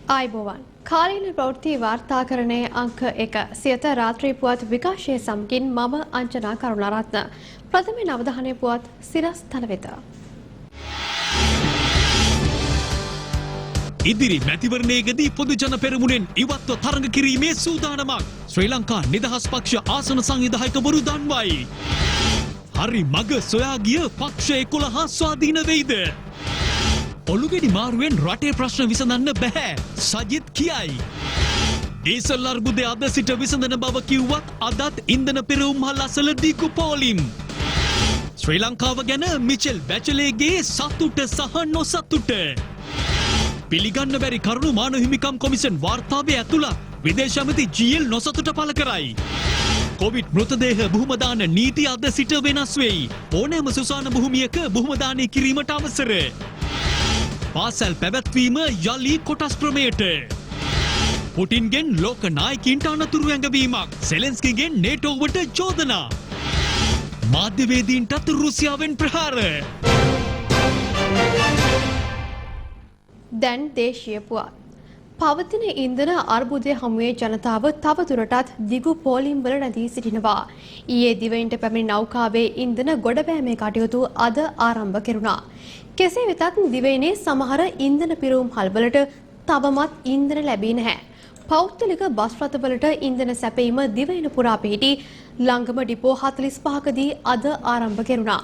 ආයිබෝවන් කාලීන ප්‍රවෘත්ති වාර්තාකරණයේ අංක 1 සියත රාත්‍රී පුවත් විකාශය සමගින් මම අංජනා කරුණාරත්න ප්‍රථම අවධානය පුවත් සිරස් තල වෙත. ඉදිරි මැතිවරණයේදී පොදු ජන පෙරමුණෙන් ඉවත්ව තරඟ කිරීමේ සූදානමක් ශ්‍රී ලංකා නිදහස් පක්ෂ ආසන සංවිධායකවරු දන්වයි. හරි මග සොයා ගිය පක්ෂ 11 ස්වාධීන වෙයිද? ඔළුගෙඩි මාරුවෙන් රටේ ප්‍රශ්න විසඳන්න බෑ සජිත් කියයි. ඩීසල් අර්බුදය අද සිට විසඳන බව කිව්වත් අදත් ඉන්ධන පෙරවුම්හල් අසල දිගු පෝලිම්. ශ්‍රී ලංකාව ගැන මිචෙල් බැචලේගේ සතුට සහ නොසතුට. පිළිගන්න බැරි කරුණු මානව හිමිකම් කොමිෂන් වාර්තාවේ ඇතුළත් විදේශ ඇමති ජී.එල් නොසතුට පළ කරයි. කොවිඩ් මෘතදේහ බුහුමදාන නීති අද සිට වෙනස් වෙයි. ඕනෑම සුසාන භූමියක බුහුමදානය කිරීමට අවසර. පාසල් පැවැත්වීම යලි කොටස් ක්‍රමයට. පුටින්ගෙන් ලෝක නායකින්ට අනතුරු ඇඟවීමක්. සෙලෙන්ස්කිගෙන් නේටෝවට චෝදනා. මාධ්‍යවේදීන්ටත් රුසියාවෙන් ප්‍රහාර. දැන් දේශීය පුවත්. පවතින ඉන්ධන අර්බුදය හමුවේ ජනතාව තවදුරටත් දිගු පෝලිම් වල රැඳී සිටිනවා. ඊයේ දිවයිනට පැමිණි නෞකාවේ ඉන්ධන ගොඩබෑමේ කටයුතු අද ආරම්භ කෙරුණා. කෙසේ වෙතත් දිවයිනේ සමහර ඉන්ධන පිරවුම් හල්වලට තවමත් ඉන්ධන ලැබී නැහැ. පෞද්ගලික බස් රථවලට ඉන්ධන සැපයීම දිවයින පුරා පිහිටි ලංගම ඩිපෝ 45කදී අද ආරම්භ කෙරුණා.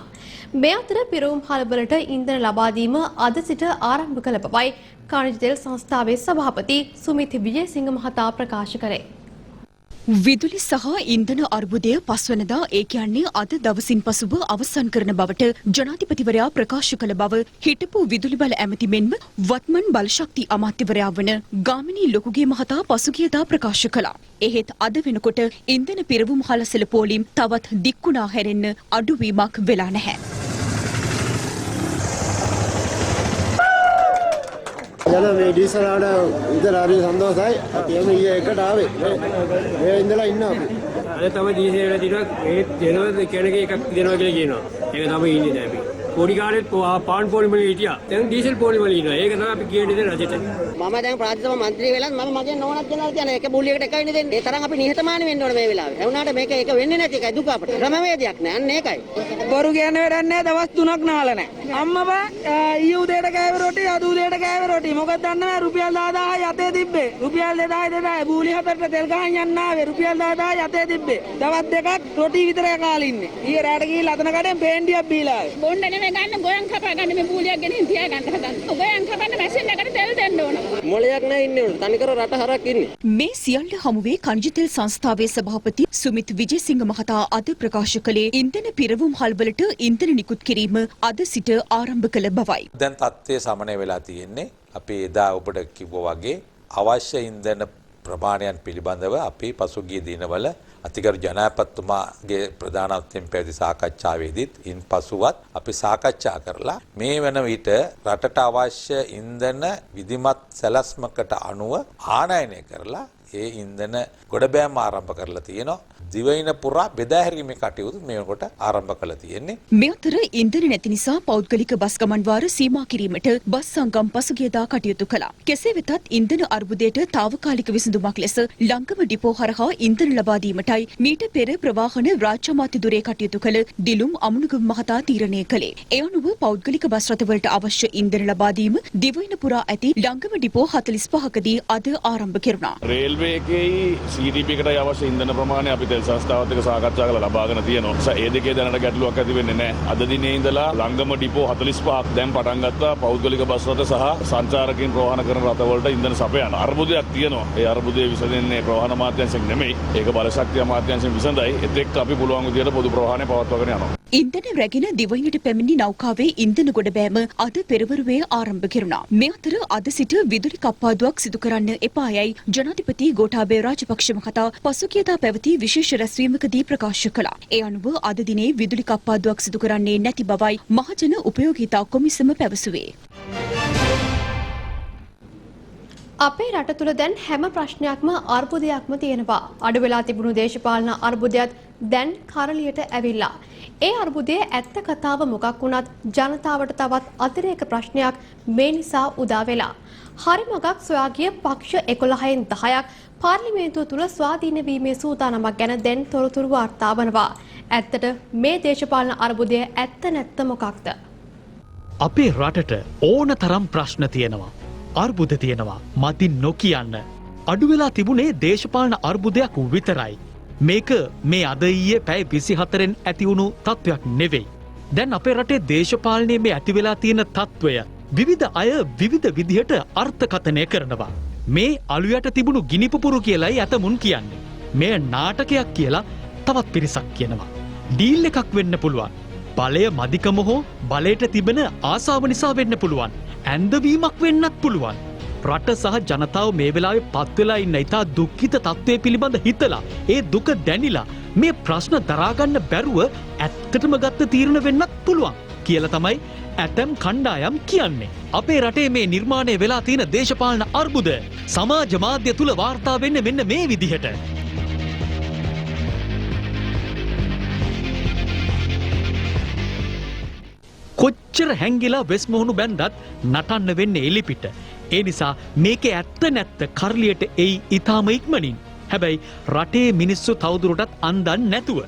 මේ අතර පිරවුම් හල්වලට ඉන්ධන ලබා දීම අද සිට ආරම්භ කළ බවයි khනිජ තෙල් සංස්ථාවේ සභාපති සුමිත් විජේසිංහ මහතා ප්‍රකාශ කළේ. විදුලි සහ ඉන්ධන අර්බුදය පස්වනදා ඒ කියන්නේ අද දවසින් පසුව අවසන් කරන බවට ජනාධිපතිවරයා ප්‍රකාශ කළ බව හිටපු විදුලි බල ඇමති මෙන්ම වත්මන් බලශක්ති අමාත්‍යවරයා වන ගාමිණී ලොකුගේ මහතා පසුගියදා ප්‍රකාශ කළා. එහෙත් අද වෙනකොට ඉන්ධන පිරවුම් හලසල පෝලිම් තවත් දික්කුණා හැරෙන්න අඩුවීමක් වෙලා නැහැ. යන මේ ඩීසල් ආඩ ඉතල හරි සන්තෝෂයි. අපි එමු ඊයේ එකට ආවේ. මේ ඉඳලා ඉන්නවා අපි. අද තමයි ඩීසල් වල දිනක් මේ දෙනවා කෙනෙක් එකක් දෙනවා කියලා කියනවා. ඒක තමයි ඉන්නේ දැන් අපි. පොඩි කාලෙත් පාන් පොලිම වල හිටියා. දැන් ඩීසල් පොලිම වල ඉන්නවා. ඒක තමයි අපි කියන්නේ රජෙට. මම දැන් ප්‍රාදේශීය මන්ත්‍රී වෙලත් මම මගේ නෝනක් ගෙනල්ලා තියන එක බුල්ලියකට එකයිනේ දෙන්නේ. ඒ තරම් අපි නිහතමානී වෙන්න ඕනේ මේ වෙලාවේ. ඒ වුණාට මේක ඒක වෙන්නේ නැති එකයි දුක අපිට. ක්‍රමවේදයක් නෑ. අන්න ඒකයි. බොරු කියන්න වැඩක් නෑ. දවස් 3ක් නාලා නෑ. අම්මා ඊ උදේට කෑවේ රොටි අද උදේට කෑවේ රොටි. මොකද දන්නවද රුපියල් 10000යි යතේ තිබ්බේ. රුපියල් 2000 බූලි හතරට තෙල් ගහන් යන්න ආවේ. රුපියල් 10000යි යතේ තිබ්බේ. දවස් දෙකක් රොටි විතරයි කාලා ඉන්නේ. ඊයේ රාට ගිහිල්ලා අතන කඩෙන් පේන්ඩියක් බීලා ආවේ. බොණ්ඩ නෙමෙයි ගන්න ගෝයන් කපා ගන්න මේ බූලියක් ගෙනින් තියා ගන්න හදන්න. ගෝයන් කපන්න මැෂින් එකට තෙල් දෙන්න ඕන. මොලයක් නෑ ඉන්නේ උන්. තනිකර රට හරක් ඉන්නේ. මේ සියල්ල හමුවේ khනිජ තෙල් සංස්ථාවේ සභාපති සුමිත් විජේසිංහ මහතා අද ප්‍රකාශ කළේ ඉන්ධන පිරවුම් හල්වලට ඉන්ධන නිකුත් කිරීම අද සිට ආරම්භ කළ බවයි. දැන් තත්ත්වය සමනය වෙලා තියෙන්නේ. අපි එදා ඔබට කිව්වා වගේ අවශ්‍ය ඉන්ධන ප්‍රමාණයන් පිළිබඳව අපි පසුගිය දිනවල අතිගරු ජනාධිපතිතුමාගේ ප්‍රධානත්වයෙන් පැවති සාකච්ඡාවේදීත් ඉන්පසුවත් අපි සාකච්ඡා කරලා මේ වන විට රටට අවශ්‍ය ඉන්ධන විධිමත් සැලැස්මකට අනුව ආනයනය කරලා ඒ ඉන්ධන ගොඩබෑම ආරම්භ කරලා තියෙනවා. දිවයින පුරා බෙදා හැරීමේ කටයුතු මේකට ආරම්භ කළා තියෙන්නේ. මේ අතර ඉන්ධන නැති නිසා පෞද්ගලික බස් ගමන් වාර සීමා කිරීමට බස් සංගම් පසුගියදා කටයුතු කළා. කෙසේ වෙතත් ඉන්ධන අර්බුදයට తాවකාලික විසඳුමක් ලෙස ලංගම ඩිපෝ හරහා ඉන්ධන ලබා දීමටයි මීට පෙර ප්‍රවාහන රාජ්‍ය අමාත්‍ය දුරේ කටයුතු කළ දිලුම් අමුණුගම මහතා තීරණය කළේ. ඒ අනුව පෞද්ගලික බස් රථවලට අවශ්‍ය ඉන්ධන ලබා දීම දිවයින පුරා ඇති ලංගම ඩිපෝ 45කදී අද ආරම්භ කෙරුණා. රේල්වේ එකේ CDP එකට අවශ්‍ය ඉන්ධන ප්‍රමාණය අපි තෙල් සංස්ථාවත් එක්ක සාකච්ඡා කරලා ලබාගෙන තියෙනවා. ඒ දෙකේ දැනට ගැටලුවක් ඇති වෙන්නේ නැහැ. අද දිනේ ඉඳලා ලංගම ඩිපෝ 45ක් දැන් පටන් ගත්තා පෞද්ගලික බස් රථ සහ සංචාරකයන් ප්‍රවාහන කරන රථවලට ඉන්ධන සපයන. අර්බුදයක් තියෙනවා. ඒ අර්බුදය විසඳෙන්නේ ප්‍රවාහන අමාත්‍යාංශයෙන් නෙමෙයි. ඒක බලශක්ති අමාත්‍යාංශයෙන් විසඳයි. එතෙක් අපි පුළුවන් විදියට පොදු ප්‍රවාහනය පවත්වාගෙන යනවා. ඉන්ධන රැගෙන දිවයිනට පැමිණි නෞකාවේ ඉන්ධන ගොඩබෑම අද පෙරවරුවේ ආරම්භ කෙරුණා. මේ අතර අද සිට විදුලි කප්පාදුවක් සිදු කරන්න එපායයි ජනාධිපති ගෝඨාභය රාජපක්ෂ මහතා පසුගියදා පැවති විශේෂ රැස්වීමකදී ප්‍රකාශ කළා. ඒ අනුව අද දිනේ විදුලි කප්පාදුවක් සිදු කරන්නේ නැති බවයි මහජන උපයෝගීතා කොමිසම පැවසුවේ. අපේ රට තුළ දැන් හැම ප්‍රශ්නයක්ම අර්බුදයක්ම තියෙනවා. අඩු වෙලා තිබුණු දේශපාලන අර්බුදයක් දැන් කරලියට ඇවිල්ලා. ඒ අර්බුදයේ ඇත්ත කතාව මොකක් වුණත් ජනතාවට තවත් අතිරේක ප්‍රශ්නයක් මේ නිසා උදා වෙලා. හරි මගක් සොයා ගිය පක්ෂ 11න් 10ක් පාර්ලිමේන්තුව තුල ස්වාධීන වීමේ සූදානමක් ගැන දැන් තොරතුරු වාර්තා වනවා. ඇත්තට මේ දේශපාලන අර්බුදය ඇත්ත නැත්ත මොකක්ද? අපේ රටට ඕන තරම් ප්‍රශ්න තියෙනවා. අර්බුද තියෙනවා. මතින් නොකියන්න. අඩු වෙලා තිබුණේ දේශපාලන අර්බුදයක් විතරයි. මේක මේ අද ඊයේ පැය 24න් ඇති වුණු තත්වයක් නෙවෙයි. දැන් අපේ රටේ දේශපාලනයේ මේ ඇති වෙලා තියෙන තත්වය විවිධ අය විවිධ විදිහට අර්ථකථනය කරනවා. මේ අලුයට තිබුණු ගිනිපුපුරු කියලායි ඇතමුන් කියන්නේ. මේ නාටකයක් කියලා තවත් පිරිසක් කියනවා. ඩීල් එකක් වෙන්න පුළුවන්. බලය මදිකම හෝ බලයට තිබෙන ආසාව නිසා වෙන්න පුළුවන්. ඇන්දවීමක් වෙන්නත් පුළුවන්. රට සහ ජනතාව මේ වෙලාවේ පත් වෙලා ඉන්න ඉතා දුක්ඛිත තත්ත්වය පිළිබඳ හිතලා ඒ දුක දැනිලා මේ ප්‍රශ්න දරාගන්න බැරුව ඇත්තටම ගත්ත තීරණ වෙන්නත් පුළුවන් කියලා තමයි ඇතම් කණ්ඩායම් කියන්නේ. අපේ රටේ මේ නිර්මාණය වෙලා තියෙන දේශපාලන අර්බුද සමාජ මාධ්‍ය තුල වාර්තා වෙන්නේ මෙන්න මේ විදිහට. කොච්චර හැංගිලා වෙස් මුහුණු බැන්දත් නටන්න වෙන්නේ එලිපිට. ඒ නිසා මේකේ ඇත්ත නැත්ත කරලියට එයි ඊටාම ඉක්මනින්. හැබැයි රටේ මිනිස්සු තවදුරටත් අන්දන් නැතුව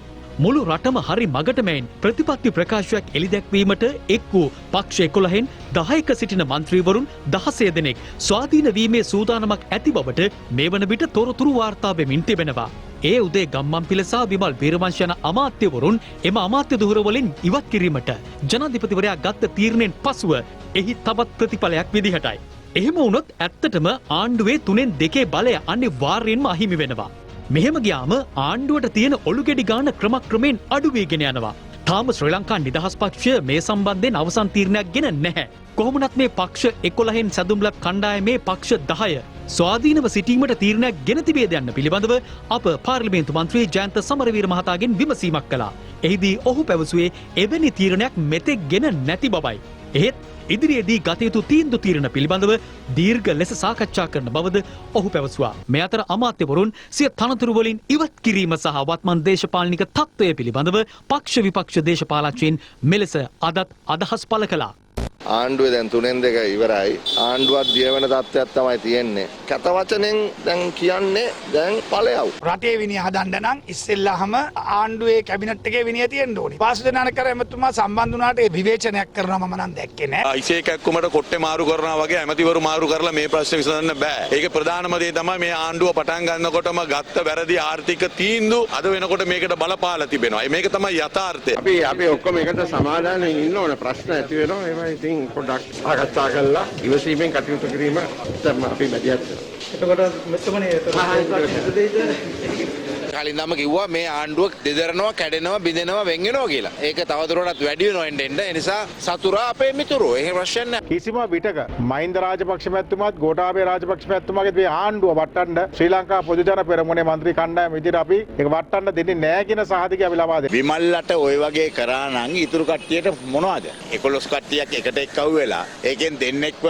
මුළු රටම හරි මගට මැයින් ප්‍රතිපත්ති ප්‍රකාශයක් එළිදැක්වීමට එක් වූ පක්ෂ 11න් 10ක සිටින මන්ත්‍රීවරුන් 16 දෙනෙක් ස්වාධීන වීමේ සූදානමක් ඇති බවට මේ වන විට තොරතුරු වාර්තා වෙමින් තිබෙනවා. ඒ උදේ ගම්මන්පිල සහ විමල් වීරවංශ යන අමාත්‍යවරුන් එම අමාත්‍ය දුහර වලින් ඉවත් කිරීමට ජනාධිපතිවරයා ගත්ත තීරණයෙන් පසුව එහි තවත් ප්‍රතිඵලයක් විදිහටයි. එහෙම වුණොත් ඇත්තටම ආණ්ඩුවේ 3/2 බලය අනිවාර්යෙන්ම අහිමි වෙනවා. මෙහෙම ගියාම ආණ්ඩුවට තියෙන ඔලුගෙඩි ගාන ක්‍රමක්‍රමයෙන් අඩු වෙගෙන යනවා. තාම ශ්‍රී ලංකා නිදහස් පක්ෂය මේ සම්බන්ධයෙන් අවසන් තීරණයක් ගෙන නැහැ. කොහොමුණත් මේ පක්ෂ 11න් සැදුම් ලැබ් කණ්ඩායමේ පක්ෂ 10 ස්වාධීනව සිටීමට තීරණයක් ගෙන තිබේද යන්න පිළිබඳව අප පාර්ලිමේන්තු මන්ත්‍රී ජයන්ත සමරවීර මහතාගෙන් විමසීමක් කළා. එහිදී ඔහු පැවසුවේ එවැනි තීරණයක් මෙතෙක් ගෙන නැති බවයි. එහෙත් ඉදිරියේදී ගත යුතු තීන්දුව තීරණ පිළිබඳව දීර්ඝ ලෙස සාකච්ඡා කරන බවද ඔහු පැවසුවා. මේ අතර අමාත්‍යවරුන් සිය තනතුරු වලින් ඉවත් කිරීම සහ වත්මන් දේශපාලනික තත්ත්වය පිළිබඳව පක්ෂ විපක්ෂ දේශපාලකයන් මෙලෙස අදත් අදහස් පළ කළා. ආණ්ඩුවේ දැන් 3/2 ඉවරයි. ආණ්ඩුවක් දියවෙන තත්ත්වයක් තමයි තියෙන්නේ. කත වචනෙන් දැන් කියන්නේ දැන් ඵලයව. රටේ විනය හදන්න නම් ඉස්සෙල්ලාම ආණ්ඩුවේ කැබිනට් එකේ විනය තියෙන්න ඕනේ. පාසුද නානකර එමතුමා සම්බන්ධ වුණාට ඒ විවේචනයක් කරනවා මම නම් දැක්කේ නෑ. ඉසේක එක්කමට කොට්ටේ මාරු කරනවා වගේ ඇමතිවරු මාරු කරලා මේ ප්‍රශ්නේ විසඳන්න බෑ. ඒක ප්‍රධානම දේ තමයි මේ ආණ්ඩුව පටන් ගන්නකොටම ගත්ත වැරදි ආර්ථික තීන්දුව අද වෙනකොට මේකට බලපාලා තිබෙනවා. මේක තමයි යථාර්ථය. අපි ඔක්කොම එකට සමාදානයෙන් ඉන්න ඕන ප්‍රශ්න ඇති වෙනවා. ඒවා ඉතින් පොඩ්ඩක් සාකච්ඡා කරලා ඉවසීමෙන් කටයුතු කිරීම තමයි අපි මැදිහත් වෙනවා. එතකොට මෙතුමනේ කලින්දම කිව්වා මේ ආණ්ඩුව දෙදරනවා කැඩෙනවා බිඳෙනවා වෙන් වෙනවා කියලා. ඒක තවදුරටත් වැඩි වෙනවා එන්න. ඒ නිසා සතුරා අපේ මිතුරෝ. එහෙම ප්‍රශ්න නැහැ. කිසිම විටක මහින්ද රාජපක්ෂ මැතිතුමාත් ගෝඨාභය රාජපක්ෂ මැතිතුමාගේ මේ ආණ්ඩුව වටන්න ශ්‍රී ලංකා පොදු ජන පෙරමුණේ മന്ത്രി කණ්ඩායම විදිහට අපි ඒක වටන්න දෙන්නේ නැහැ කියන සහතිකය අපි ලබා දෙනවා. විමල්ලට ওই වගේ කරා නම් ඉතුරු කට්ටියට මොනවද? 11 කට්ටියක් එකට එක්කව වෙලා ඒකෙන් දෙන්නෙක්ව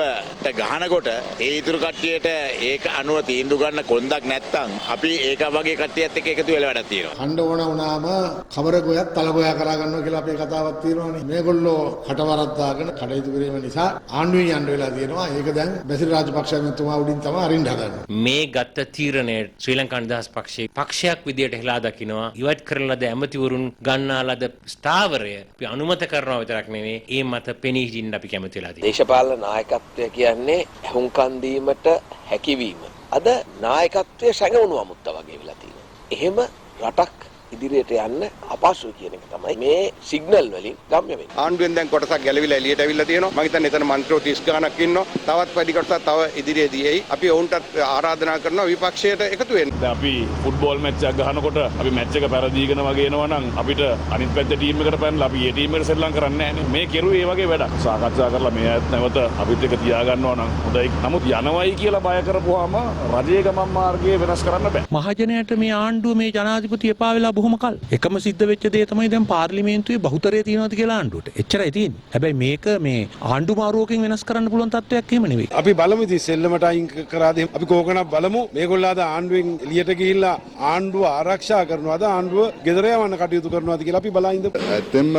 ගහනකොට ඒ ඉතුරු කට්ටියට ඒක අනුව තීන්දුව ගන්න කොන්දක් නැත්තම් අපි ඒක වගේ කට්ටියත් එක්ක එකතු වෙලා වැඩක් තියෙනවා. ඛණ්ඩ ඕන වුණාම කවර ගොයක් තල ගොයා කරා ගන්නවා කියලා අපේ කතාවක් තියෙනවානේ. මේගොල්ලෝ කටවරද්දාගෙන කටයුතු කිරීම නිසා ආණ්ඩුවෙන් යන්න වෙලා තියෙනවා. ඒක දැන් බැසිල් රාජපක්ෂ මහත්මයා උඩින් තමයි අරින්න හදන්නේ. මේ ගත්ත තීරණය ශ්‍රී ලංකා නිදහස් පක්ෂයේ පක්ෂයක් විදියට හෙලා දකිනවා. ඉවත් කරන ලද ඇමතිවරුන් ගන්නා ලද ස්ථාවරය අපි අනුමත කරනවා විතරක් නෙවෙයි ඒ මත පෙනී හිටින්න අපි කැමති වෙලා තියෙනවා. දේශපාලන නායකත්වය කියන්නේ හුම්කන් දීමට හැකියවීම. අද නායකත්වයේ සැඟවුණු අමුත්ත වගේ වෙලා තියෙනවා. එහෙම රටක් ඉදිරියට යන්න අපහසුයි කියන එක තමයි මේ සිග්නල් වලින් ගම්‍ය වෙන්නේ. ආණ්ඩුවෙන් දැන් කොටසක් ගැලවිලා එළියට ඇවිල්ලා තියෙනවා. මම හිතන්නේ එතන මන්ත්‍රීව 30 ගණක් ඉන්නවා. තවත් වැඩි කොටසක් තව ඉදිරියේදී එයි. අපි ඔවුන්ට ආරාධනා කරනවා විපක්ෂයට එකතු වෙන්න. දැන් අපි ෆුට්බෝල් මැච් එකක් ගහනකොට අපි මැච් එක පෙරදීගෙන වගේ එනවා නම් අපිට අනිත් පැත්තේ ටීම් එකට පැනලා අපි ඒ ටීම් එකට සෙල්ලම් කරන්නේ නැහැ නේ. මේ කෙරුවේ ඒ වගේ වැඩක්. සාකච්ඡා කරලා මේ අයත් නැවත අපිත් එක තියා ගන්නවා නම් හොඳයි. නමුත් යනවයි කියලා බය කරපුවාම රජයේ ගමන් මාර්ගය වෙනස් කරන්න බෑ. මහජනයාට මේ ආණ්ඩුව මේ ජනාධිපති එපා වෙලා බොහොම කල්. එකම සිද්ධ වෙච්ච දේ තමයි දැන් පාර්ලිමේන්තුවේ බහුතරය තියෙනවාද කියලා ආණ්ඩුවට. එච්චරයි තියෙන්නේ. හැබැයි මේක මේ ආණ්ඩු මාරුවකින් වෙනස් කරන්න පුළුවන් තත්ත්වයක් එහෙම නෙවෙයි. අපි බලමු ඉතින් සෙල්ලමට අයින් කරාද අපි කෝකනක් බලමු. මේගොල්ලෝ අද ආණ්ඩුවෙන් එළියට ගිහිල්ලා ආණ්ඩුව ආරක්ෂා කරනවාද ආණ්ඩුව ගෙදර යවන්න කටයුතු කරනවාද කියලා අපි බලන් ඉඳමු. ඇත්තෙන්ම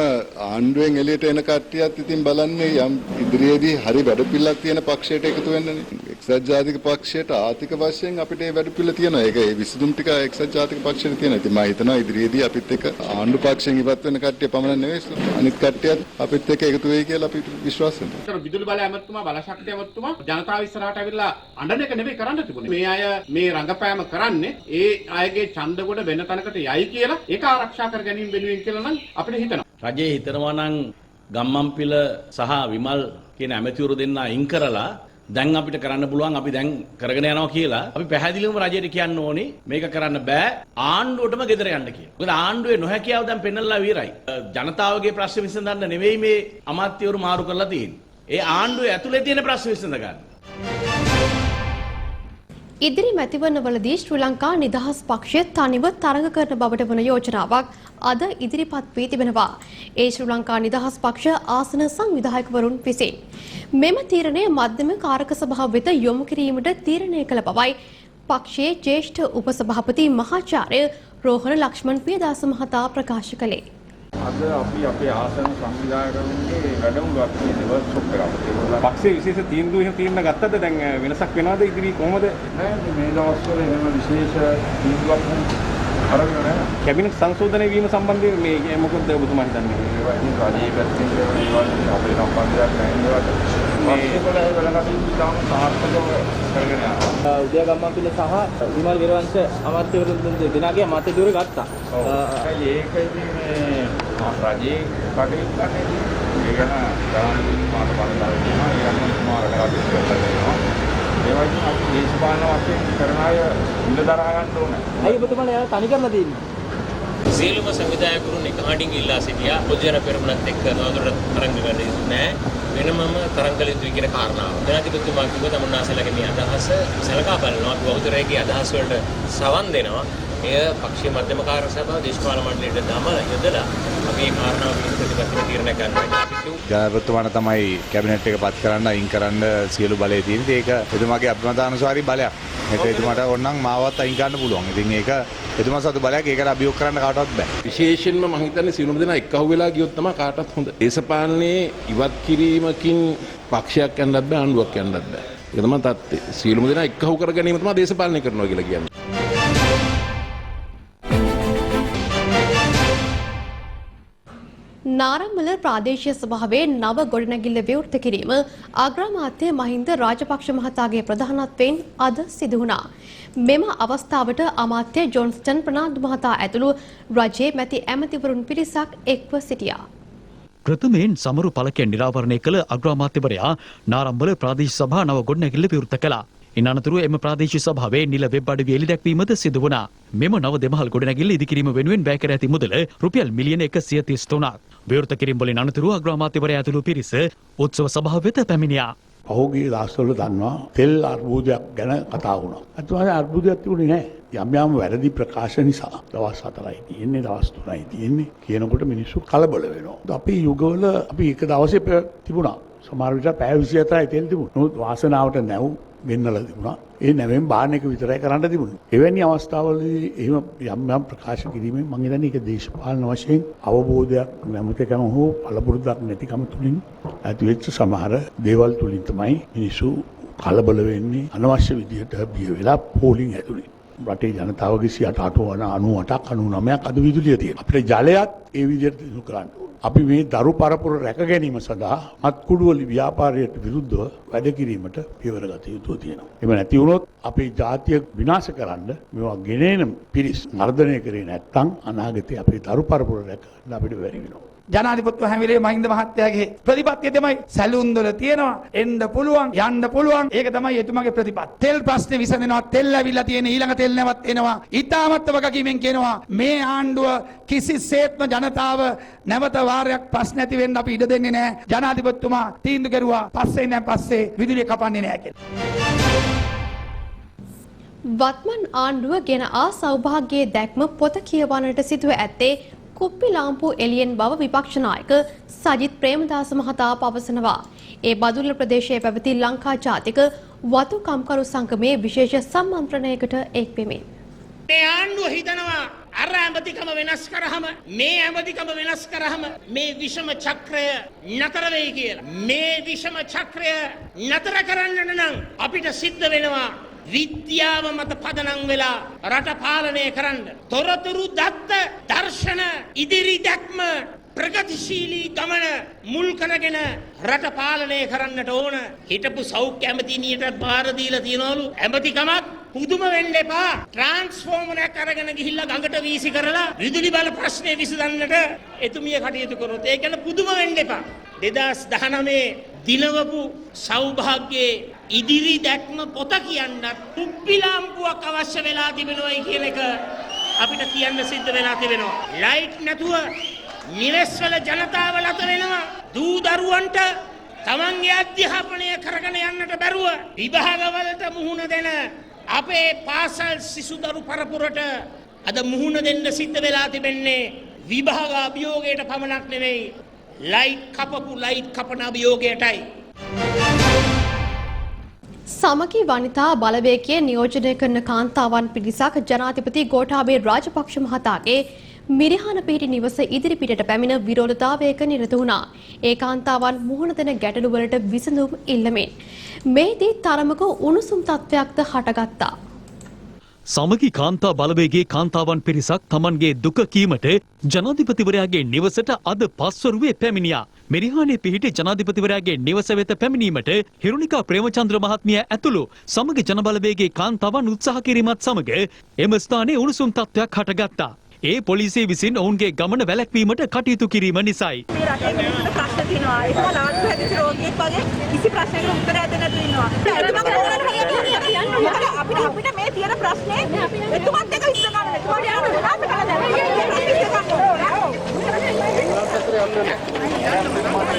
ආණ්ඩුවෙන් එළියට එන කට්ටියත් ඉතින් බලන්නේ යම් ඉදිරියේදී හරි වැඩපිළිවෙලක් තියෙන පක්ෂයට එකතු වෙන්නනේ. එක්සත් ජාතික පක්ෂයට ආර්ථික වශයෙන් අපිට ඒ වැඩපිළිවෙල තියෙනවා. ඒක ඒ විසඳුම් ටික එක්සත් ජාතික පක්ෂයට තියෙනවා. ඉතින් මම හිතනවා ඉදිරියේදී අපිත් එක්ක ආණ්ඩු පක්ෂයෙන් ඉවත් වෙන කට්ටිය පමණ නෙවෙයි අනිත් කට්ටියත් අපිත් එක්ක එකතු වෙයි කියලා අපි විශ්වාස කරනවා. විදුලි බල ඇමතුමා බලශක්තිය ඇමතුමා ජනතාව ඉස්සරහට ඇවිල්ලා අඬන එක නෙවෙයි කරන්න තිබුණේ. මේ අය මේ රංගපෑම කරන්නේ ඒ අයගේ ඡන්ද කොට වෙන තැනකට යයි කියලා ඒක ආරක්ෂා කර ගැනීම වෙනුවෙන් කියලා නම් අපිට හිතනවා. රජයේ හිතනවා නම් ගම්මන්පිල සහ විමල් කියන ඇමතිවරු දෙන්න අයින් කරලා දැන් අපිට කරන්න පුළුවන් අපි දැන් කරගෙන යනවා කියලා අපි පැහැදිලිවම රජයට කියන්න ඕනේ මේක කරන්න බෑ ආණ්ඩුවටම ගෙදර යන්න කියලා. මොකද ආණ්ඩුවේ නොහැකියාව දැන් පෙන්නලා ඉවරයි. ජනතාවගේ ප්‍රශ්න විසඳන්න නෙවෙයි මේ අමාත්‍යවරු මාරු කරලා තියෙන්නේ. ඒ ආණ්ඩුවේ ඇතුලේ තියෙන ප්‍රශ්න විසඳ ගන්න. ඉදිරි මැතිවරණවලදී ශ්‍රී ලංකා නිදහස් පක්ෂය තනිව තරඟ කරන බවට වන යෝජනාවක් අද ඉදිරිපත් වී තිබෙනවා. ඒ ශ්‍රී ලංකා නිදහස් පක්ෂ ආසන සංවිධායකවරුන් විසින් මෙම තීරණය මධ්‍යම කාරක සභාව වෙත යොමු කිරීමට තීරණය කළ බවයි පක්ෂයේ ජ්‍යෙෂ්ඨ උපසභාපති මහාචාර්ය රෝහණ ලක්ෂ්මන් පියදාස මහතා ප්‍රකාශ කළේ. අද අපි අපේ ආසන සංවිධායකයන්ගේ වැඩමුළුවක් වර්ක්ෂොප් කරා. පක්ෂයේ විශේෂ තීන්දුව ගත්තද දැන් වෙනසක් වෙනවද ඉදිරි කොහොමද? මේ දවස්වල එනම විශේෂ තීන්දුවක් අරගෙන නැහැ. කැබිනට් සංශෝධනය වීම සම්බන්ධයෙන් මේ මොකද ඔබතුමා හිතන්නේ? ඒවා රජයේ පැත්තෙන් ඒවා අපේ සම්බන්ධයක් නැහැ. මේකවල වෙනකන් තාම සාර්ථකව කරගෙන යනවා. උදය ගම්මන්පිල සහ විමල් විරවංශ අමාත්‍යවරුන් දෙනාගේ මත දුර ගත්තා. ඒක ඉතින් මේ රජයේ කටයුතු කරන්නේ ඒ ගැන ගාන මාත බලලා තියෙනවා. ඒ ගැන මාරකට කටයුතු කරනවා. ඒ වගේ අපි දේශපාලන වශයෙන් කරන අය ඉඳ දරා ගන්න ඕනේ. ඇයි ඔබතුමාලා යාලා තනි කරලා තියෙන්නේ? සියලුම සංවිධායකරුන් එකහඬින් ඉල්ලා සිටියා පොදුජන පෙරමුණත් එක්ක තවදුරටත් තරඟ ගන්න නැහැ. වෙනමම තරඟ කළ යුතුයි කියන කාරණාව. ජනාධිපතිතුමා කිව්ව තමුන්නාසලගේ මේ අදහස සලකා බලනවා. අපි බෞද්ධරයේ අදහස් වලට සවන් දෙනවා. එය පක්ෂීය මධ්‍යම කාර්ය සභාව දේශපාලන මණ්ඩලයට දමලා යොදලා අපි මේ කාරණාව පිළිබඳව ප්‍රතිපත්ති තීරණය ගන්නවා. ජනාධිපතිතුමාට තමයි කැබිනට් එක පත් කරන්න අයින් කරන්න සියලු බලය තියෙන්නේ. ඒක එතුමාගේ අභිමතානුසාරී බලයක්. ඒක එතුමාට ඕනනම් මාවත් අයින් කරන්න පුළුවන්. ඉතින් ඒක එතුමා සතු බලයක් ඒකට අභියෝග කරන්න කාටවත් බෑ. විශේෂයෙන්ම මම හිතන්නේ සියලුම දෙනා එක්කහුව වෙලා ගියොත් තමයි කාටවත් හොඳ. දේශපාලනයේ ඉවත් කිරීමකින් පක්ෂයක් යන්නත් බෑ ආණ්ඩුවක් යන්නත් බෑ. ඒක තමයි තත්ත්වය. සියලුම දෙනා එක්කහුව කර ගැනීම තමයි දේශපාලනය කරනවා කියලා කියන්නේ. නාරම්මල ප්‍රාදේශීය සභාවේ නව ගොඩනැගිල්ල විවෘත කිරීම අග්‍රාමාත්‍ය මහින්ද රාජපක්ෂ මහතාගේ ප්‍රධානත්වයෙන් අද සිදු වුණා. මෙම අවස්ථාවට අමාත්‍ය ජොන්ස්ටන් ප්‍රනාන්දු මහතා ඇතුළු රජයේ මැති ඇමතිවරුන් පිරිසක් එක්ව සිටියා. ප්‍රථමයෙන් සමරු පළකය නිරාවරණය කළ අග්‍රාමාත්‍යවරයා නාරම්බල ප්‍රාදේශීය සභා නව ගොඩනැගිල්ල විවෘත කළා. ඉන් අනතුරුව එම ප්‍රාදේශීය සභාවේ නිල වෙබ් අඩවි එළි දැක්වීමද සිදු වුණා. මෙම නව දෙමහල් ගොඩනැගිල්ල ඉදිකිරීම වෙනුවෙන් වැය කර ඇති මුදල රුපියල් මිලියන 133ක්. විවෘත කිරීම වලින් අනතුරුව අග්‍රාමාත්‍යවරයා ඇතුළු පිරිස උත්සව සභාව වෙත පැමිණියා. පහුගිය දවස්වල දන්නවා තෙල් අර්බුදයක් ගැන කතා වුණා. අත්වහාම අර්බුදයක් තිබුණේ නැහැ. යම් යම් වැරදි ප්‍රකාශ නිසා දවස් 4යි තියෙන්නේ දවස් 3යි තියෙන්නේ කියනකොට මිනිස්සු කලබල වෙනවා. අපි යුගවල අපි එක දවසේ තිබුණා. සමහර විට පැය 24යි තෙල් තිබුණා. නමුත් වාසනාවට නැව් ගෙන්නලා තිබුණා. ඒ නැවෙන් බාහන එක විතරයි කරන්න තිබුණේ. එවැනි අවස්ථාවලදී එහෙම යම් යම් ප්‍රකාශ කිරීමෙන් මම හිතන්නේ ඒක දේශපාලන වශයෙන් අවබෝධයක් නැමතකම හෝ පළපුරුද්දක් නැතිකම තුලින් ඇතිවෙච්ච සමහර දේවල් තුලින් තමයි මිනිස්සු කලබල වෙන්නේ අනවශ්‍ය විදිහට බිය වෙලා පෝලිං ඇතුලේ. රටේ ජනතාවගේ 98%ක් 99ක් අද විදුලිය තියෙනවා. අපිට ජලයත් ඒ විදිහට දිනු කරන්න ඕනේ. අපි මේ දරු පරපුර රැක ගැනීම සඳහා මත්කුඩුවල ව්‍යාපාරයට විරුද්ධව වැඩ කිරීමට පියවර ගත යුතු තියෙනවා. එහෙම නැති වුණොත් අපේ ජාතිය විනාශ කරන්න මේවා ගෙනෙන පිරිස් මර්ධනය කරේ නැත්නම් අනාගතේ අපේ දරු පරපුර රැක ගන්න අපිට බැරි වෙනවා. ජනාධිපතිතුමා හැම වෙලේම මහින්ද මහත්තයාගේ ප්‍රතිපත්තිය තමයි සැලුන් වල තියෙනවා එන්න පුළුවන් යන්න පුළුවන් ඒක තමයි එතුමාගේ ප්‍රතිපත්තිය. තෙල් ප්‍රශ්නේ විසඳෙනවා තෙල් ඇවිල්ලා තියෙන ඊළඟ තෙල් නැවත් එනවා. ඊටමත් වගකීමෙන් කියනවා මේ ආණ්ඩුව කිසිසේත්ම ජනතාව නැවත වාරයක් ප්‍රශ්න ඇති වෙන්න අපි ඉඩ දෙන්නේ නැහැ. ජනාධිපතිතුමා තීන්දුව කරුවා පස්සේ විදුලිය කපන්නේ නැහැ කියලා. වත්මන් ආණ්ඩුව ගෙන ආ සෞභාග්‍යයේ දැක්ම පොත කියවන්නට සිදුව ඇත්තේ කුප්පි ලාම්පු එළියෙන් බව විපක්ෂ නායක සජිත් ප්‍රේමදාස මහතා පවසනවා. ඒ බදුල්ල ප්‍රදේශයේ පැවති ලංකා ජාතික වතු කම්කරු සංගමයේ විශේෂ සම්මන්ත්‍රණයකට එක් වෙමින්. මේ ආණ්ඩුව හිතනවා අර ඇමතිකම වෙනස් කරාම මේ ඇමතිකම වෙනස් කරාම මේ විෂම චක්‍රය නතර වෙයි කියලා. මේ විෂම චක්‍රය නතර කරන්නට නම් අපිට සිද්ධ වෙනවා විද්‍යාව මත පදනම් වෙලා රට පාලනය කරන්න. තොරතුරු දත්ත දර්ශන ඉදිරි දැක්ම ප්‍රගතිශීලී ගමන මුල් කරගෙන රට පාලනය කරන්නට ඕන. හිටපු සෞඛ්‍ය ඇමතිනියට බාර දීලා තියනවලු ඇමතිකමක් පුදුම වෙන්න එපා. ට්‍රාන්ස්ෆෝමරයක් අරගෙන ගිහිල්ලා ගඟට වීසි කරලා විදුලි බල ප්‍රශ්නේ විසඳන්නට එතුමිය කටයුතු කරොත් ඒ කියන්නේ පුදුම වෙන්න එපා. 2019 දිනවපු සෞභාග්‍යයේ ඉදිරි දැක්ම පොත කියන්නත් කුප්පි ලාම්පුවක් අවශ්‍ය වෙලා තිබෙනවයි කියන එක අපිට කියන්න සිද්ධ වෙලා තිබෙනවා. ලයිට් නැතුව නිවෙස්වල ජනතාව ලත වෙනවා. දූ දරුවන්ට තමන්ගේ අධ්‍යාපනය කරගෙන යන්නට බැරුව විභාගවලට මුහුණ දෙන අපේ පාසල් සිසුදරු පරපුරට අද මුහුණ දෙන්න සිද්ධ වෙලා තිබෙන්නේ විභාග අභියෝගයට පමණක් නෙවෙයි ලයිට් කපන අභියෝගයටයි. සමගි වනිතා බලවේගයේ නියෝජනය කරන කාන්තාවන් පිරිසක් ජනාධිපති ගෝඨාභය රාජපක්ෂ මහතාගේ මිරිහාන පිහිටි නිවස ඉදිරිපිටට පැමිණ විරෝධතාවයක නිරත වුණා. ඒ කාන්තාවන් මුහුණ දෙන ගැටලු වලට විසඳුම් ඉල්ලමින් මේදී තරමක උණුසුම් තත්ත්වයක්ද හටගත්තා. සමගි කාන්තා බලවේගයේ කාන්තාවන් පිරිසක් තමන්ගේ දුක කීමට ජනාධිපතිවරයාගේ නිවසට අද පස්වරුවේ පැමිණියා. මෙරිහානේ පිහිටි ජනාධිපතිවරයාගේ නිවස වෙත පැමිණීමට හිරුණිකා ප්‍රේමචන්ද්‍ර මහත්මිය ඇතුළු සමගි ජනබලවේගයේ කාන්තාවන් උත්සාහ කිරීමත් සමග එම ස්ථානයේ උණුසුම් තත්ත්වයක් හටගත්තා. ඒ පොලිසිය විසින් ඔවුන්ගේ ගමන වැළැක්වීමට කටයුතු කිරීම නිසායි. මේ රටේ මිනිස්සුන්ට ප්‍රශ්න තියෙනවා. ඒක ලාඩු හැදිච්ච රෝගියෙක් වගේ කිසි ප්‍රශ්නයකට උත්තරයක් දෙන්න නැතුව ඉන්නවා. අපිට මේ තියෙන ප්‍රශ්නේ එතුමත් එක්ක විශ්ල ගන්න. එතුමාට යන්න මොනවද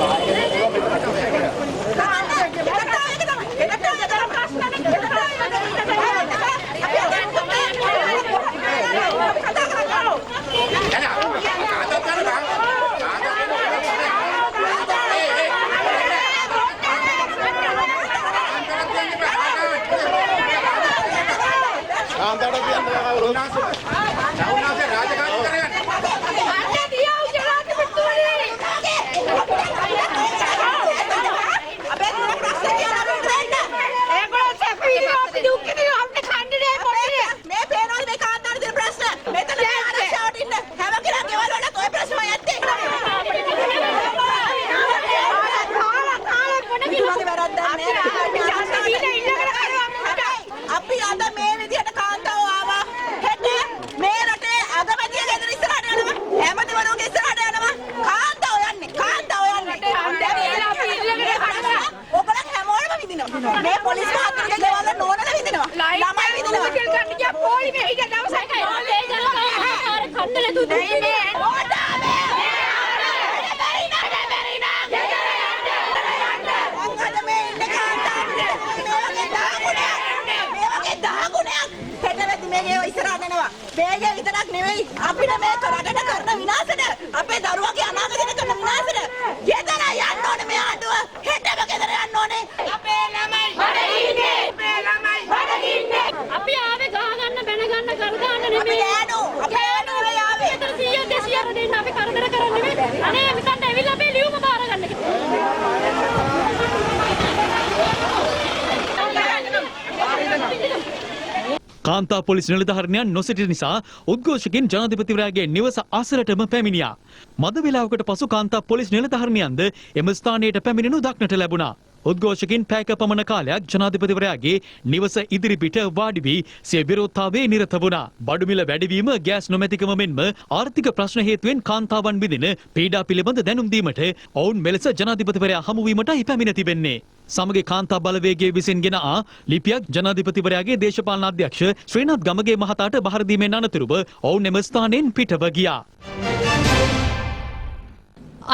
කාන්තා පොලිස් නිලධාරිණියන් නොසිටි නිසා උද්ඝෝෂකින් ජනාධිපතිවරයාගේ නිවස අසලටම පැමිණියා. මද වේලාවකට පසු කාන්තා පොලිස් නිලධාරිණියන්ද එම ස්ථානයට පැමිණෙනු දක්නට ලැබුණා. උද්ඝෝෂකින් පැයක පමණ කාලයක් ජනාධිපතිවරයාගේ නිවස ඉදිරිපිට වාඩි වී සිය විරෝධතාවයේ නිරත වුණා. බඩුමිල වැඩිවීම, ගෑස් නොමැතිකම මෙන්ම ආර්ථික ප්‍රශ්න හේතුවෙන් කාන්තාවන් විඳින පීඩා පිළිබඳ දැනුම් දීමට ඔවුන් මෙලෙස ජනාධිපතිවරයා හමු වීමටයි පැමිණ තිබෙන්නේ. සමග කාන්තා බලවේගයේ විසින් ගෙන ආ ලිපියක් ජනාධිපතිවරයාගේ දේශපාලන අධ්‍යක්ෂ ශ්‍රීනාත් ගමගේ මහතාට බහර දීමෙන් අනතුරුව ඔවුන් එම ස්ථානයෙන් පිටව ගියා.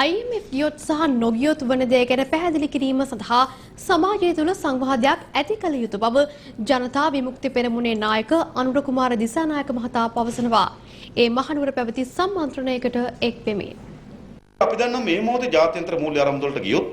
IMF ගියොත් සහ නොගියොත් වන දේ ගැන පැහැදිලි කිරීම සඳහා සමාජය තුළ සංවාදයක් ඇති කළ යුතු බව ජනතා විමුක්ති පෙරමුණේ නායක අනුර කුමාර දිසානායක මහතා පවසනවා. ඒ මහනුවර පැවති සම්මන්ත්‍රණයකට එක් වෙමින්. අපි දන්නා මේ මොහොතේ ජාත්‍යන්තර මූල්‍ය ආරම්භ වලට ගියොත්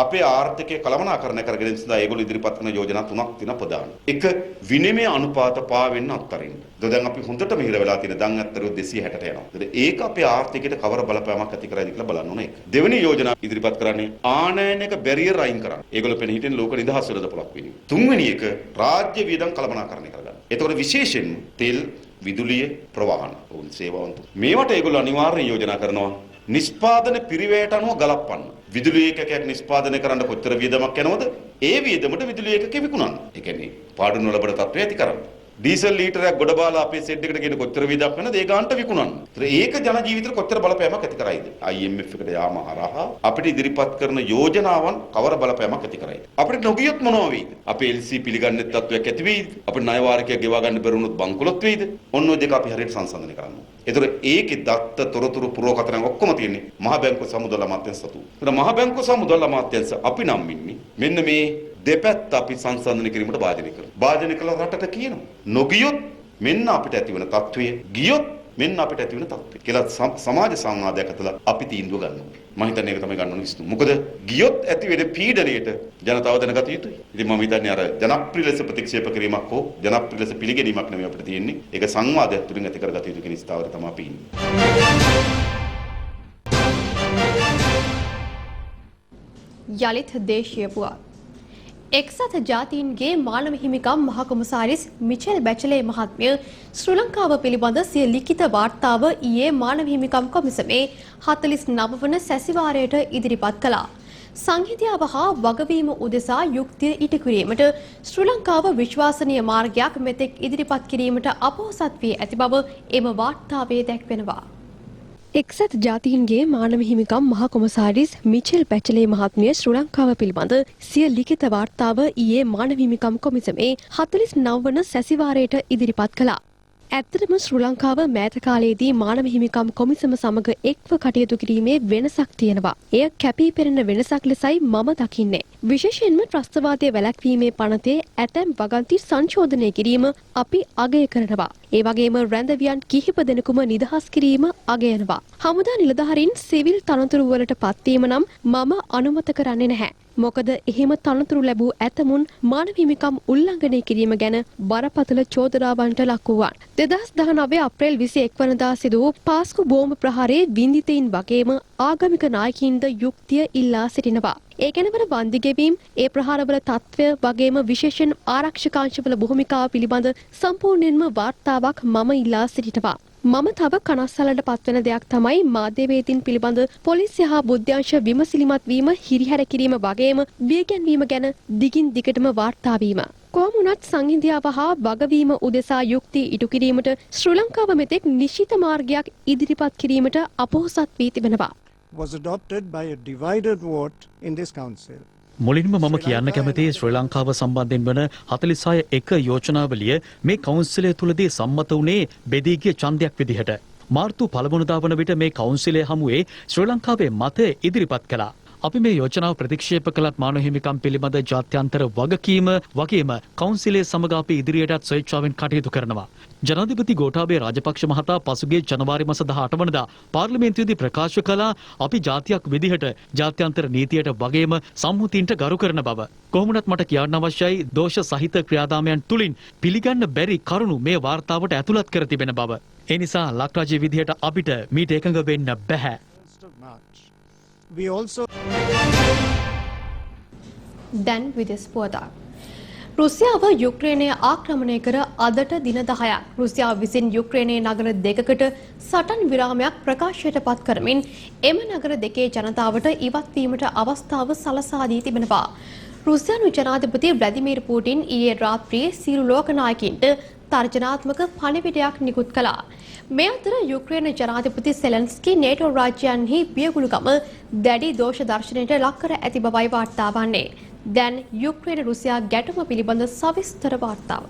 අපේ ආර්ථිකය කළමනාකරණය කරගෙන සඳහා ඒගොල්ලෝ ඉදිරිපත් කරන යෝජනා තුනක් තියෙනවා ප්‍රධාන. එක විනිමය අනුපාත පාවෙන්න අත්තරින්න. දැන් අපි හොඳට මෙහෙර වෙලා තියෙන දන් අත්තරෝ 260ට යනවා. ඒක අපේ ආර්ථිකයට කවර බලපෑමක් ඇති කරයිද කියලා බලන්න ඕනේ. දෙවෙනි යෝජනා ඉදිරිපත් කරන්නේ ආනයනික බැරියර් අයින් කරන්න. ඒගොල්ලෝ පෙන හිටින් ලෝක නිදහස් වෙළඳපොළක් වෙනුවෙන්. තුන්වෙනි එක රාජ්‍ය වියදම් කළමනාකරණය කරගන්න. ඒතකොට විශේෂයෙන් තෙල්, විදුලිය, ප්‍රවාහන වුන් සේවාවන්තු. මේවට ඒගොල්ලෝ අනිවාර්යයෙන් යෝජනා කරනවා. නිෂ්පාදන පිරිවැයට අනුව ගලපන්න. විදුලි ඒකකයක් නිෂ්පාදනය කරන්න කොච්චර වියදමක් යනවද? ඒ වියදමට විදුලි ඒකකෙ විකුණන්න. ඒ කියන්නේ පාඩු නොලබන තත්ත්වය ඇති කරන්න. ඩීසල් ලීටරයක් ගොඩ බාලා අපේ සෙඩ් එකට ගෙන කොච්චර වියදමක් වෙනද ඒ ගානට විකුණන්න. ඒක ජන ජීවිතේට කොච්චර බලපෑමක් ඇති කරයිද? IMF එකට යාම හරහා අපිට ඉදිරිපත් කරන යෝජනාවන් කවර බලපෑමක් ඇති කරයිද? අපිට නොගියොත් මොනවා වෙයිද? අපේ LC පිළිගන්නේ තත්ත්වයක් ඇති වෙයිද? අපිට ණය වාරිකය ගෙවා ගන්න බැරි වුණොත් බංකොලොත් වෙයිද? ඔන්න ඔය දෙක අපි හරියට සංසන්දනය කරන්න ඕනේ. ඒතර ඒකේ දත්ත තොරතුරු පුරවකතරන් ඔක්කොම තියෙන්නේ මහ බැංකුව සමුදල් අමාත්‍යාංශ සතු. ඒතර මහ බැංකුව සමුදල් අමාත්‍යාංශ අපි නම් ඉන්නේ මෙන්න මේ දෙපැත්ත අපි සංසන්දනය කිරීමට භාජනය කරනවා. භාජනය කළ රටට කියනවා. නොගියොත් මෙන්න අපිට ඇතිවන තත්ත්වය, ගියොත් මෙන්න අපිට ඇතිවන තත්ත්වය කියලා සමාජ සංවාදයක් අතලා අපි තීන්දුව ගන්නවා. මම හිතන්නේ ඒක තමයි ගන්න ඕන විශ්තු. මොකද ගියොත් ඇති වෙන පීඩනයට ජනතාව දැනගත යුතුයි. ඉතින් මම හිතන්නේ අර ජනප්‍රිය ලෙස ප්‍රතික්ෂේප කිරීමක් හෝ ජනප්‍රිය ලෙස පිළිගැනීමක් නෙමෙයි අපිට තියෙන්නේ. ඒක සංවාදයක් තුලින් ඇති කරගත යුතු කෙනෙක් ස්ථාවරය තමයි අපි ඉන්නේ. යලිත් දේශීය පුවත්. එක්සත් ජාතීන්ගේ මානව හිමිකම් මහ කොමසාරිස් මිචෙල් බැචලේ මහත්මිය ශ්‍රී ලංකාව පිළිබඳ සිය ලිඛිත වාර්තාව ඊයේ මානව හිමිකම් කොමිසමේ 49 වන සැසිවාරයට ඉදිරිපත් කළා. සංහිඳියාව හා වගවීම උදෙසා යුක්තිය ඉටු කිරීමට ශ්‍රී ලංකාව විශ්වාසනීය මාර්ගයක් මෙතෙක් ඉදිරිපත් කිරීමට අපොහොසත් වී ඇති බව එම වාර්තාවේ දැක්වෙනවා. එක්සත් ජාතීන්ගේ මානව හිමිකම් මහ කොමසාරිස් මිචෙල් බැචලේ මහත්මිය ශ්‍රී ලංකාව පිළිබඳ සිය ලිඛිත වාර්තාව ඊයේ මානව හිමිකම් කොමිසමේ 49 වන සැසිවාරයට ඉදිරිපත් කළා. ඇත්තටම ශ්‍රී ලංකාව මෑත කාලයේදී මානව හිමිකම් කොමිසම සමග එක්ව කටයුතු කිරීමේ වෙනසක් තියෙනවා. එය කැපී පෙනෙන වෙනසක් ලෙසයි මම දකින්නේ. විශේෂයෙන්ම ත්‍රස්තවාදයේ වැළැක්වීමේ පනතේ ඇතැම් වගන්ති සංශෝධනය කිරීම අපි අගය කරනවා. ඒ වගේම රැඳවියන් කිහිප දෙනෙකුම නිදහස් කිරීම අගයනවා. හමුදා නිලධාරීන් සිවිල් තනතුරු වලට පත්වීම නම් මම අනුමත කරන්නේ නැහැ. මොකද එහෙම තනතුරු ලැබූ ඇතමුන් මානව හිමිකම් උල්ලංඝනය කිරීම ගැන බරපතල චෝදනාවන්ට ලක් වූවන්. 2019 අප්‍රේල් 21 වනදා සිදු වූ පාස්කු බෝම්බ ප්‍රහාරයේ වින්දිතයින් වගේම ආගමික නායකයින්ද යුක්තිය ඉල්ලා සිටිනවා. ඒ ගැන වන වන්දි ගෙවීම්, ඒ ප්‍රහාරවල තත්ත්වය වගේම විශේෂයෙන් ආරක්ෂකාංශවල භූමිකාව පිළිබඳ සම්පූර්ණයෙන්ම වාර්තාවක් මම ඉල්ලා සිටිනවා. මම තව කනස්සල්ලට පත්වන දෙයක් තමයි මාධ්‍යවේදීන් පිළිබඳ පොලිසිය හා බුද්ධ්‍යංශ විමසිලිමත් වීම, හිරිහැර කිරීම වගේම බියගැන්වීම ගැන දිගින් දිගටම වාර්තා වීම. කොහොම වුණත් සංහිඳියාව හා වගවීම උදෙසා යුක්ති ඉටු කිරීමට ශ්‍රී ලංකාව මෙතෙක් නිශ්චිත මාර්ගයක් ඉදිරිපත් කිරීමට අපොහොසත් වී තිබෙනවා. Was adopted by a divided vote in this council. මුලින්ම මම කියන්න කැමති ශ්‍රී ලංකාව සම්බන්ධයෙන් වන 46 එක යෝජනාවලිය මේ කවුන්සිලය තුලදී සම්මත වුණේ බෙදී ගිය ඡන්දයක් විදිහට. මාර්තු 1 වෙනිදා වන විට මේ කවුන්සිලය හමුවේ ශ්‍රී ලංකාවේ මතය ඉදිරිපත් කළා. අපි මේ යෝජනාව ප්‍රතික්ෂේප කළත් මානව හිමිකම් පිළිබඳ ජාත්‍යන්තර වගකීම වගේම කවුන්සිලය සමග අපි ඉදිරියටත් ස්වේච්ඡාවෙන් කටයුතු කරනවා. ජනාධිපති ගෝඨාභය රාජපක්ෂ මහතා පසුගිය ජනවාරි මාස 18 වනදා පාර්ලිමේන්තුවේදී ප්‍රකාශ කළා අපි ජාතියක් විදිහට ජාත්‍යන්තර නීතියට වගේම සම්මුතියින්ට ගරු කරන බව. කොහොමුණත් මට කියන්න අවශ්‍යයි දෝෂ සහිත ක්‍රියාදාමයන් තුලින් පිළිගන්න බැරි කරුණු මේ වාර්තාවට ඇතුළත් කර තිබෙන බව. ඒ නිසා ලක්රාජ්‍ය විදිහට අපිට මීට එකඟ වෙන්න බැහැ. We also දැන් විදේශ පුවතක්. රුසියාව යුක්‍රේනය ආක්‍රමණය කර අදට දින 10ක් රුසියාව විසින් යුක්‍රේනයේ නගර දෙකකට සටන් විරාමයක් ප්‍රකාශයට පත් කරමින් එම නගර දෙකේ ජනතාවට ඉවත් වීමට අවස්ථාව සලසා දී තිබෙනවා. රුසියානු ජනාධිපති ව්ලාදිමීර් පුටින් ඊයේ රාත්‍රියේ සියලු ලෝක නායකයින්ට තර්ජනාත්මක පණිවිඩයක් නිකුත් කළා. මේ අතර යුක්‍රේන ජනාධිපති සෙලන්ස්කී නේටෝ රාජ්‍යයන්හි පියගුළුකම දැඩි දෝෂ දර්ශනයට ලක් කර ඇති බවයි වාර්තා වන්නේ. දැන් යුක්‍රේන රුසියා ගැටුම පිළිබඳ සවිස්තර වාර්තාව.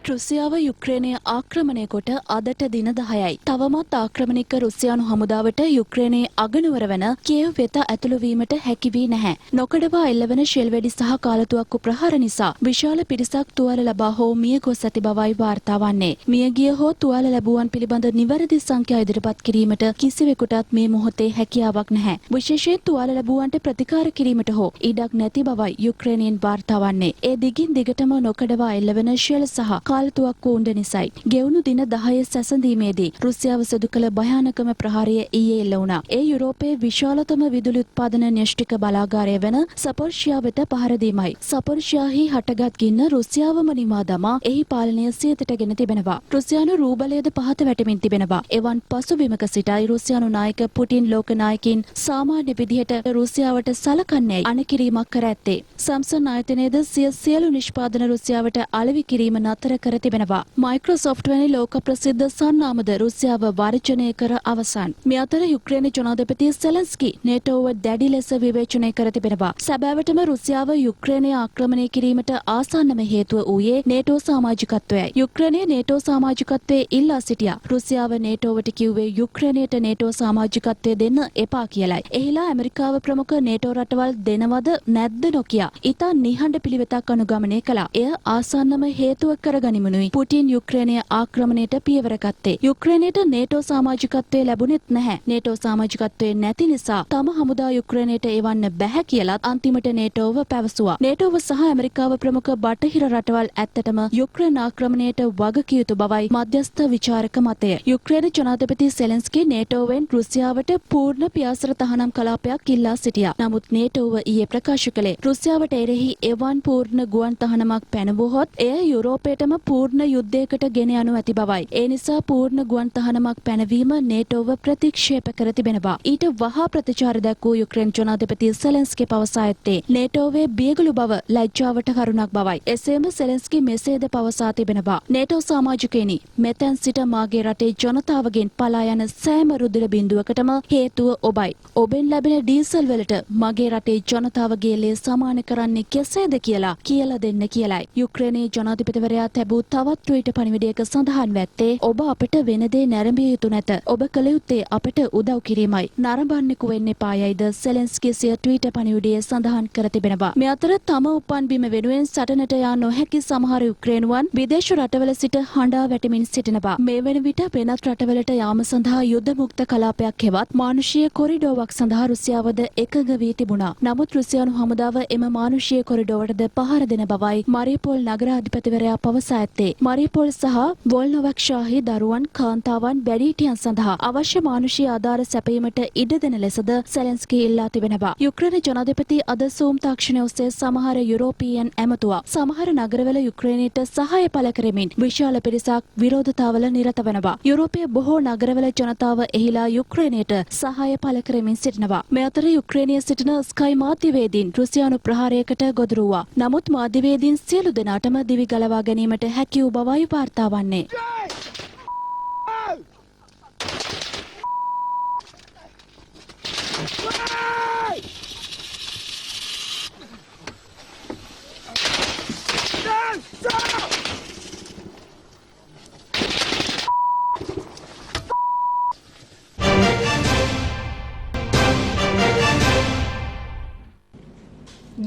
රුසියාව යුක්‍රේනය ආක්‍රමණය කොට අදට දින 10යි. තවමත් ආක්‍රමණික රුසියානු හමුදාවට යුක්‍රේනයේ අගනුවර වන කියෙව් වෙත ඇතුළු වීමට හැකි වී නැහැ. නොකඩවා එල්ලවන ෂෙල් වෙඩි සහ කාලතුවක්කු ප්‍රහාර නිසා විශාල පිරිසක් තුවාල ලබා හෝ මිය ගොස් ඇති බවයි වාර්තා වන්නේ. මියගිය හෝ තුවාල ලැබුවන් පිළිබඳ නිවැරදි සංඛ්‍යා ඉදිරිපත් කිරීමට කිසිවෙකුටත් මේ මොහොතේ හැකියාවක් නැහැ. විශේෂයෙන් තුවාල ලැබුවන්ට ප්‍රතිකාර කිරීමට හෝ ඉඩක් නැති බවයි යුක්‍රේනයෙන් වාර්තා වන්නේ. ඒ දිගින් දිගටම නොකඩවා එල්ලවන ෂෙල් සහ කාලතුවක්කු උණ්ඩ නිසයි. ගෙවුණු දින 10 සැසඳීමේදී රුසියාව සිදු කළ භයානකම ප්‍රහාරය ඊයේ එල්ල වුණා. ඒ යුරෝපයේ විශාලතම විදුලි උත්පාදන න්‍යෂ්ටික බලාගාරය වන සපොර්ෂියා වෙත පහර දීමයි. සපොර්ෂියාහි හටගත් ගින්න රුසියාවම නිමා දමා එහි පාලනය සියතට ගෙන තිබෙනවා. රුසියානු රූබලයද පහත වැටෙමින් තිබෙනවා. එවන් පසුබිමක සිටයි රුසියානු නායක පුටින් ලෝක නායකින් සාමාන්‍ය විදිහට රුසියාවට සලකන්නේ අනකිරීමක් කර ඇත්තේ. සැම්සන් ආයතනයේද සියලු නිෂ්පාදන රුසියාවට අලෙවි කිරීම නතර කර තිබෙනවා. මයික්‍රොසොෆ්ට් වැනි ලෝක ප්‍රසිද්ධ සන්නාමද රුසියාව වර්ජනය කර අවසන්. මේ අතර යුක්‍රේන ජනාධිපති සෙලන්ස්කි නේටෝව දැඩි ලෙස විවේචනය කර තිබෙනවා. සැබෑවටම රුසියාව යුක්‍රේනය ආක්‍රමණය කිරීමට ආසන්නම හේතුව වූයේ නේටෝ සමාජිකත්වයයි. යුක්‍රේනයේ නේටෝ සමාජිකත්වයේ ඉල්ලා සිටියා. රුසියාව නේටෝවට කිව්වේ යුක්‍රේනයට නේටෝ සමාජිකත්වය දෙන්න එපා කියලයි. එහිලා ඇමරිකාව ප්‍රමුඛ නේටෝ රටවල් දෙනවද නැද්ද නොකියා ඉතා නිහඬ පිළිවෙතක් අනුගමනය කළා. එය ආසන්නම හේතුවක් කරගනිමනුයි පුටින් යුක්‍රේනය ආක්‍රමණයට පියවර ගත්තේ. යුක්‍රේනයට නේටෝ සමාජිකත්වය ලැබුණෙත් නැහැ. නේටෝ සමාජිකත්වය නැති නිසා තම හමුදා යුක්‍රේනයට එවන්න බැහැ කියලත් අන්තිමට නේටෝව පැවසුවා. නේටෝව සහ ඇමරිකාව ප්‍රමුඛ බටහිර රටවල් ඇත්තටම යුක්‍රේන ආක්‍රමණයට වගකිව යුතු බවයි මධ්‍යස්ථ විචාරක මතය. යුක්‍රේන ජනාධිපති සෙලෙන්ස්කි නේටෝවෙන් රුසියාවට පූර්ණ පියාසර තහනම් කලාපයක් ඉල්ලා සිටියා. නමුත් නේටෝව ඊයේ ප්‍රකාශ කළේ රුසියාවට එරෙහි එවන් පූර්ණ ගුවන් තහනමක් පැනවුවහොත් එය යුරෝපයටම පූර්ණ යුද්ධයකට ගෙන යනු ඇති බවයි. ඒ නිසා පූර්ණ ගුවන් තහනමක් පැනවීම නේටෝව ප්‍රතික්ෂේප කර තිබෙනවා. ඊට වහා ප්‍රතිචාර දැක්වූ යුක්‍රේන ජනාධිපති සෙලෙන්ස්කි පවසා ඇත්තේ නේටෝවේ බියගළු බව ලැජ්ජාවට කරුණක් බවයි. එසේම සෙලෙන්ස්කි මෙසේද පවසා තිබෙනවා. නේටෝ සමාජිකයනි, මෙතැන් සිට මාගේ රටේ ජනතාවගෙන් පලා යන සෑම රුධිර බිඳුවකටම හේතුව ඔබයි. ඔබෙන් ලැබෙන ඩීසල් වලට මගේ රටේ ජනතාවගේ ලේ සමාන කරන්නේ කෙසේද කියලා දෙන්න කියලයි. යුක්‍රේනයේ ජනාධිපතිවරයා තැබූ තවත් ට්වීට් පණිවිඩයක සඳහන් වෙත්තේ ඔබ අපට වෙන දේ නැරඹිය යුතු නැත. ඔබ කළ යුත්තේ අපට උදව් කිරීමයි. නරඹන්නෙකු වෙන්න එපායයිද සෙලෙන්ස්කි සිය ට්වීට් පණිවිඩයේ සඳහන් කර තිබෙනවා. මේ අතර තම උපන් බිම වෙනුවෙන් සටනට යා නොහැකි සමහර යුක්‍රේනුවන් විදේශ රටවල සිට හඬා වැටෙමින් සිටිනවා. මේ වන විට වෙනත් රටවලට යාම සඳහා යුද්ධ මුක්ත කලාපයක් හෙවත් මානුෂීය කොරිඩෝවක් සඳහා රුසියාවද එකඟ වී තිබුණා. නමුත් රුසියානු හමුදාව එම මානුෂීය කොරිඩෝවටද පහර දෙන බවයි මරියුපොල් නගරාධිපතිවරයා පවසා ඇත්තේ. මරියුපොල් සහ වොල්නොවක්ෂාහි දරුවන් කාන්තාවන් වැඩිහිටියන් සඳහා අවශ්‍ය මානුෂීය ආධාර සැපයීමට ඉඩ දෙන ලෙසද සෙලෙන්ස්කි ඉල්ලා තිබෙනවා. යුක්‍රේන ජනාධිපති අද සූම් තාක්ෂණය ඔස්සේ සමහර යුරෝපීයන් ඇමතුවා. සමහර නගරවල යුක්‍රේනයට සහාය පළ කරමින් විශාල පිරිසක් විරෝධතාවල නිරත වෙනවා. යුරෝපයේ බොහෝ නගරවල ජනතාව එහිලා යුක්‍රේනයට සහාය පළ කරමින් සිටිනවා. මේ අතර යුක්‍රේනයේ සිටින ස්කයි මාධ්‍යවේදීන් රුසියානු ප්‍රහාරයකට ගොදුරු වූවා. නමුත් මාධ්‍යවේදීන් සියලු දෙනාටම දිවි ගලවා ගැනීමට හැකි වූ බවයි වාර්තා වන්නේ.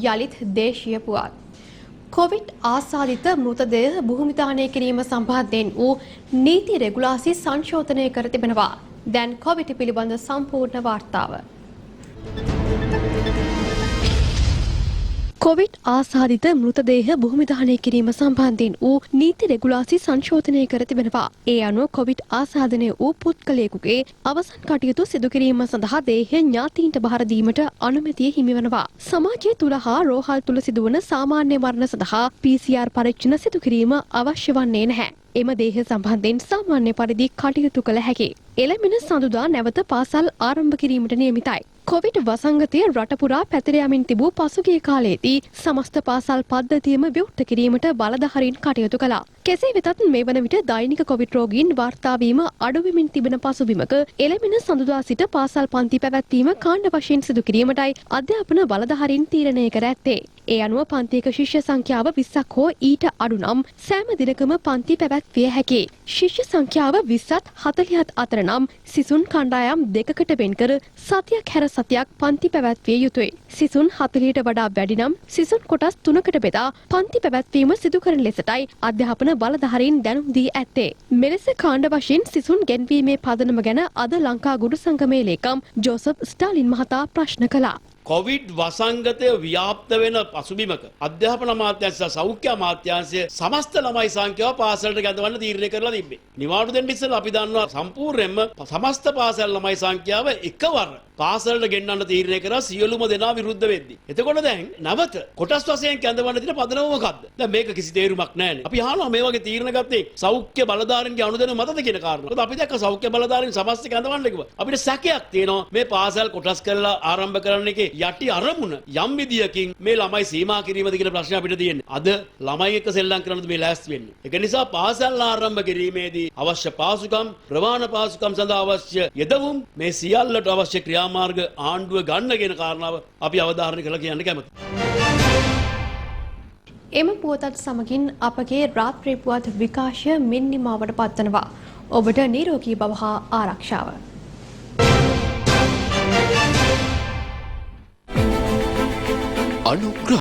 යළිත් දේශීය පුවත්. කොවිඩ් ආසාදිත මෘතදේහ භූමිදානය කිරීම සම්බන්ධයෙන් වූ නීති රෙගුලාසි සංශෝධනය කර තිබෙනවා. දැන් කොවිඩ් පිළිබඳ සම්පූර්ණ වාර්තාව. කොවිඩ් ආසාදිත මෘතදේහ භූමිදානය කිරීම සම්බන්ධයෙන් වූ නීති රෙගුලාසි සංශෝධනය කර තිබෙනවා. ඒ අනුව කොවිඩ් ආසාදනය වූ පුද්ගලයෙකුගේ අවසන් කටයුතු සිදු කිරීම සඳහා දේහය ඥාතීන්ට බහර දීමට අනුමැතිය හිමිවනවා. සමාජය තුල හා රෝහල් තුල සිදුවන සාමාන්‍ය මරණ සඳහා PCR පරීක්ෂණ සිදු කිරීම අවශ්‍ය වන්නේ නැහැ. එම දේහ සම්බන්ධයෙන් සාමාන්‍ය පරිදි කටයුතු කළ හැකි. එළඹෙන සඳුදා නැවත පාසල් ආරම්භ කිරීමට නියමිතයි. කොවිඩ් වසංගතය රට පුරා පැතිර යමින් තිබූ පසුගිය කාලයේදී සමස්ත පාසල් පද්ධතියම විවෘත කිරීමට බලධාරීන් කටයුතු කළා. කෙසේ වෙතත් මේ වන විට දෛනික කොවිඩ් රෝගීන් වාර්තා වීම අඩු වෙමින් තිබෙන පසුබිමක එළඹෙන සඳුදා සිට පාසල් පන්ති පැවැත්වීම කාණ්ඩ වශයෙන් සිදු කිරීමටයි අධ්‍යාපන බලධාරීන් තීරණය කර ඇත්තේ. ඒ අනුව පන්තියක ශිෂ්‍ය සංඛ්‍යාව 20ක් හෝ ඊට අඩු නම් සෑම දිනකම පන්ති පැවැත්විය හැකියි. ශිෂ්‍ය සංඛ්‍යාව 20ත් 40ත් අතර නම් සිසුන් කණ්ඩායම් දෙකකට වෙන් කර සතියක් හැර සතියක් පන්ති පැවැත්විය යුතුයි. සිසුන් 40ට වඩා වැඩි නම් සිසුන් කොටස් 3කට බෙදා පන්ති පැවැත්වීම සිදු කරන ලෙසටයි අධ්‍යාපන බලධාරීන් දැනුම් දී ඇත්තේ. මෙලෙස කාණ්ඩ වශයෙන් සිසුන් ගෙන්වීමේ පදනම ගැන අද ලංකා ගුරු සංගමේ ලේකම් ජෝසප් ස්ටාලින් මහතා ප්‍රශ්න කළා. කොවිඩ් වසංගතය ව්‍යාප්ත වෙන පසුබිමක අධ්‍යාපන අමාත්‍යාංශ සහ සෞඛ්‍ය අමාත්‍යාංශය සමස්ත ළමයි සංඛ්‍යාව පාසලට ගැදවන්න තීරණය කරලා තිබ්බේ. නිවාඩු දෙන්න ඉස්සෙල්ලා අපි දන්නවා සම්පූර්ණයෙන්ම සමස්ත පාසල් ළමයි සංඛ්‍යාව එකවර පාසලට ගෙන්නන්න තීරණය කරා සියලුම දෙනා විරුද්ධ වෙද්දී. එතකොට දැන් නැවත කොටස් වශයෙන් කැඳවන්න තියෙන පදනම මොකද්ද? දැන් මේක කිසි තේරුමක් නැහැනේ. අපි අහනවා මේ වගේ තීරණ ගත්තේ සෞඛ්‍ය බලධාරීන්ගේ අනුදැනුම මතද කියන කාරණා. මොකද අපි දැක්ක සෞඛ්‍ය බලධාරීන් සමස්ත කැඳවන්න කිව්වා. අපිට සැකයක් තියෙනවා මේ පාසල් කොටස් කරලා ආරම්භ කරන්න එකේ යටි අරමුණ යම් විදියකින් මේ ළමයි සීමා කිරීමද කියන ප්‍රශ්නේ අපිට තියෙන්නේ. අද ළමයි එක්ක සෙල්ලම් කරන්නද මේ ලෑස්ති වෙන්නේ. ඒක නිසා පාසල් ආරම්භ කිරීමේදී අවශ්‍ය පාසුකම්, ප්‍රමාණ පාසුකම් සඳහා අවශ්‍ය යෙදවුම් මේ සියල්ලට අවශ්‍ය ක්‍රියාමාර්ග ආණ්ඩුව ගන්න කියන කාරණාව අපි අවධාරණය කළා කියන්න කැමතියි. එම පුවතත් සමගින් අපගේ රාත්‍රී පුවත් විකාශය මින් නිමාවට පත්වනවා. ඔබට නිරෝගී බව හා ආරක්ෂාව. අනුග්‍රහ